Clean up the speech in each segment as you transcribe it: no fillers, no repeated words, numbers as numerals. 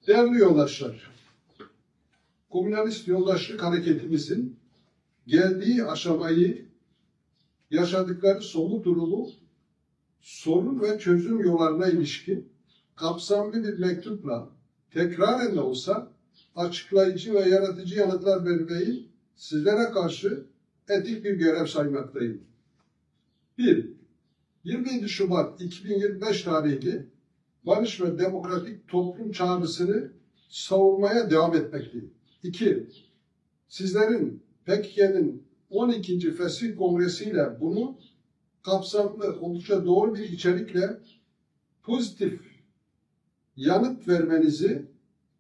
Değerli yoldaşlar, komünist yoldaşlık hareketimizin geldiği aşamayı, yaşadıkları somut durumu, sorun ve çözüm yollarına ilişkin kapsamlı bir mektupla tekraren de olsa açıklayıcı ve yaratıcı yanıtlar vermeyi sizlere karşı etik bir görev saymaktayım. 1. 27 Şubat 2025 tarihli barış ve demokratik toplum çağrısını savunmaya devam etmekteyim. 2. Sizlerin PKK'nın 12. Fesih Kongresi'yle bunu kapsamlı, oldukça doğru bir içerikle pozitif yanıt vermenizi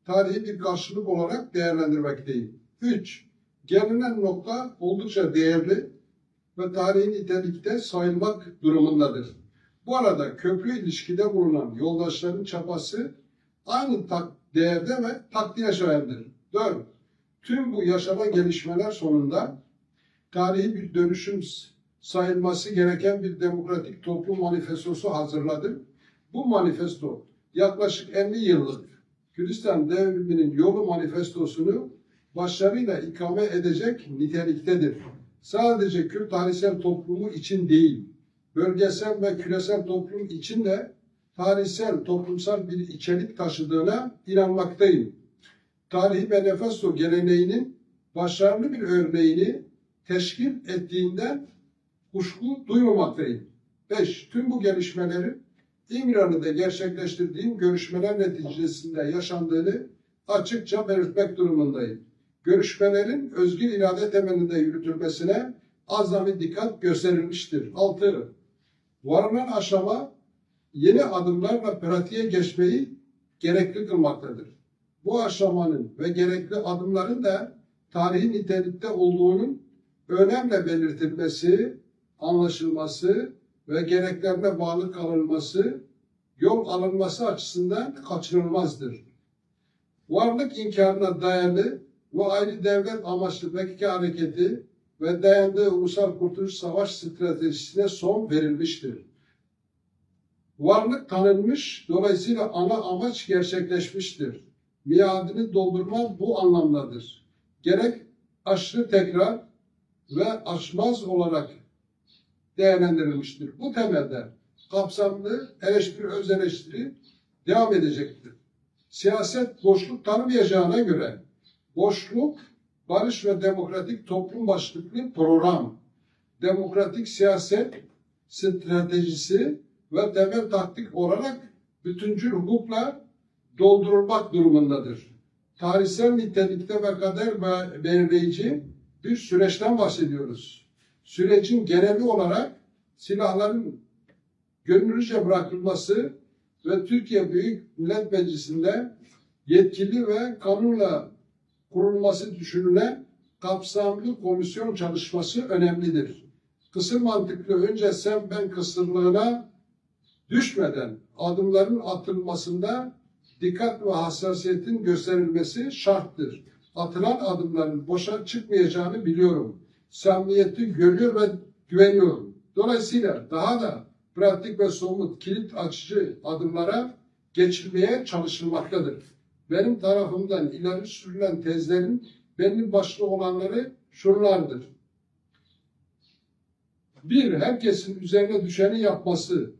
tarihi bir karşılık olarak değerlendirmekteyim. 3. Gelinen nokta oldukça değerli ve tarihi nitelikte sayılmak durumundadır. Bu arada köprü ilişkide bulunan yoldaşların çabası aynı değerde ve takdire şayandır. 4. Tüm bu yaşanan gelişmeler sonunda tarihi bir dönüşüm sayılması gereken bir demokratik toplum manifestosu hazırladım. Bu manifesto yaklaşık 50 yıllık Kürdistan devriminin yolu manifestosunu başarıyla ikame edecek niteliktedir. Sadece Kürt tarihsel toplumu için değil, bölgesel ve küresel toplum için de tarihsel, toplumsal bir içerik taşıdığına inanmaktayım. Tarihi manifesto geleneğinin başarılı bir örneğini teşkil ettiğinden kuşku duymamaktayım. 5. Tüm bu gelişmelerin İmralı'da gerçekleştirdiğim görüşmeler neticesinde yaşandığını açıkça belirtmek durumundayım. Görüşmelerin özgür irade temelinde yürütülmesine azami dikkat gösterilmiştir. 6. Varılan aşama yeni adımlarla pratiğe geçmeyi gerekli kılmaktadır. Bu aşamanın ve gerekli adımların da tarihi nitelikte olduğunun önemli belirtilmesi, anlaşılması ve gereklerine bağlı kalınması, yol alınması açısından kaçınılmazdır. Varlık inkarına dayalı ve ayrı devlet amaçlı PKK hareketi ve dayandığı Ulusal Kurtuluş Savaş stratejisine son verilmiştir. Varlık tanınmış, dolayısıyla ana amaç gerçekleşmiştir. Miadını doldurma bu anlamdadır. Gerek aşırı tekrar ve aşmaz olarak değerlendirilmiştir. Bu temelde kapsamlı eleştiri, öz eleştiri devam edecektir. Siyaset boşluk tanımayacağına göre boşluk, barış ve demokratik toplum başlıklı program, demokratik siyaset stratejisi ve temel taktik olarak bütüncül hukukla doldurulmak durumundadır. Tarihsel nitelikte ve kader belirleyici bir süreçten bahsediyoruz. Sürecin geneli olarak silahların gönüllüce bırakılması ve Türkiye Büyük Millet Meclisi'nde yetkili ve kanunla kurulması düşünülen kapsamlı komisyon çalışması önemlidir. Kısır mantıklı önce sen ben kısırlığına düşmeden adımların atılmasında dikkat ve hassasiyetin gösterilmesi şarttır. Atılan adımların boşa çıkmayacağını biliyorum. Samimiyeti görüyor ve güveniyorum. Dolayısıyla daha da pratik ve somut kilit açıcı adımlara geçilmeye çalışılmaktadır. Benim tarafımdan ileri sürülen tezlerin belli başlı olanları şunlardır. 1. Herkesin üzerine düşeni yapması,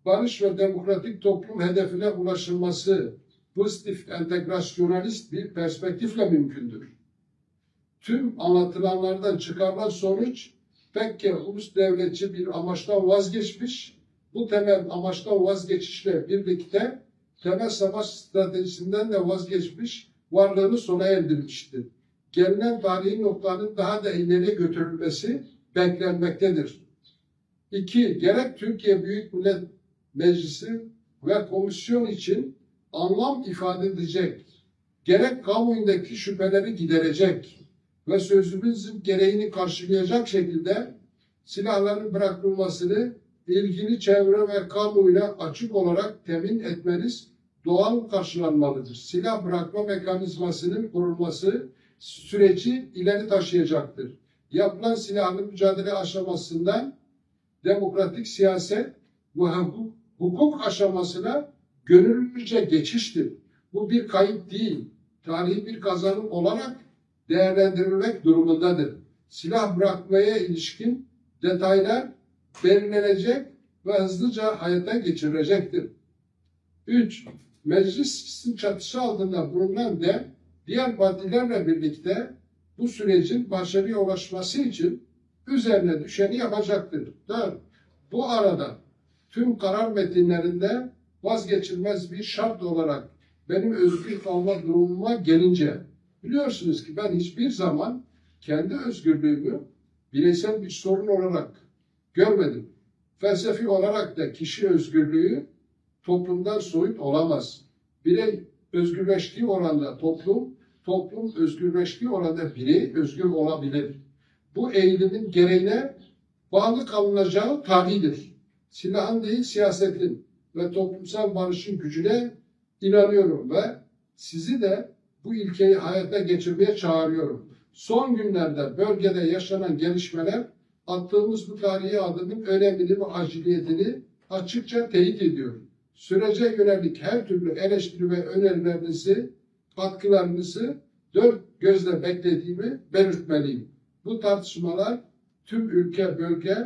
barış ve demokratik toplum hedefine ulaşılması, pozitif entegrasyonalist bir perspektifle mümkündür. Tüm anlatılanlardan çıkarılan sonuç, PKK ulus devletçi bir amaçtan vazgeçmiş, bu temel amaçtan vazgeçişle birlikte temel savaş stratejisinden de vazgeçmiş, varlığını sona erdirmiştir. Gelinen tarihi noktanın daha da ileriye götürülmesi beklenmektedir. 2. Gerek Türkiye Büyük Millet Meclisi ve komisyon için anlam ifade edecek, gerek kamuoyundaki şüpheleri giderecek ve sözümüzün gereğini karşılayacak şekilde silahların bırakılmasını ilgili çevre ve kamuoyuna açık olarak temin etmeniz doğal karşılanmalıdır. Silah bırakma mekanizmasının kurulması süreci ileri taşıyacaktır. Yapılan silahlı mücadele aşamasından demokratik siyaset ve hukuk aşamasına gönüllüce geçiştir. Bu bir kayıp değil, tarihi bir kazanım olarak değerlendirilmek durumundadır. Silah bırakmaya ilişkin detaylar belirlenecek ve hızlıca hayata geçirilecektir. 3. Meclisin çatısı altında bulunan diğer partilerle birlikte bu sürecin başarıya ulaşması için üzerine düşeni yapacaktır. 4. Bu arada tüm karar metinlerinde vazgeçilmez bir şart olarak benim özgür kalma durumuma gelince, biliyorsunuz ki ben hiçbir zaman kendi özgürlüğümü bireysel bir sorun olarak görmedim. Felsefi olarak da kişi özgürlüğü toplumdan soyut olamaz. Birey özgürleştiği oranda toplum özgürleştiği oranda birey özgür olabilir. Bu eğilimin gereğine bağlı kalınacağı tabidir. Silahın değil siyasetin ve toplumsal barışın gücüne inanıyorum ve sizi de bu ilkeyi hayata geçirmeye çağırıyorum. Son günlerde bölgede yaşanan gelişmeler attığımız bu tarihi adımın önemini ve aciliyetini açıkça teyit ediyor. Sürece yönelik her türlü eleştiri ve önerilerinizi, katkılarınızı dört gözle beklediğimi belirtmeliyim. Bu tartışmalar tüm ülke, bölge,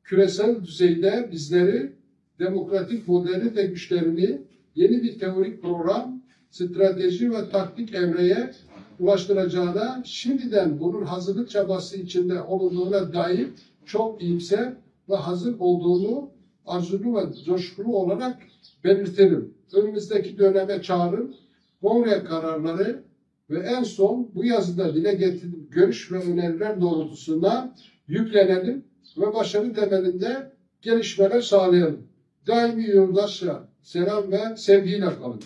küresel düzeyde bizleri demokratik modeli ve güçlerini yeni bir teorik program, strateji ve taktik evreye ulaştıracağına, şimdiden bunun hazırlık çabası içinde olunduğuna dair çok iyimser ve hazır olduğunu arzulu ve coşkulu olarak belirtelim. Önümüzdeki döneme çağrım, kongre kararları ve en son bu yazıda dile getirdiğim görüş ve öneriler doğrultusunda yüklenelim ve başarı temelinde gelişmeler sağlayalım. Daimi yoldaşça selam ve sevgiyle kalın.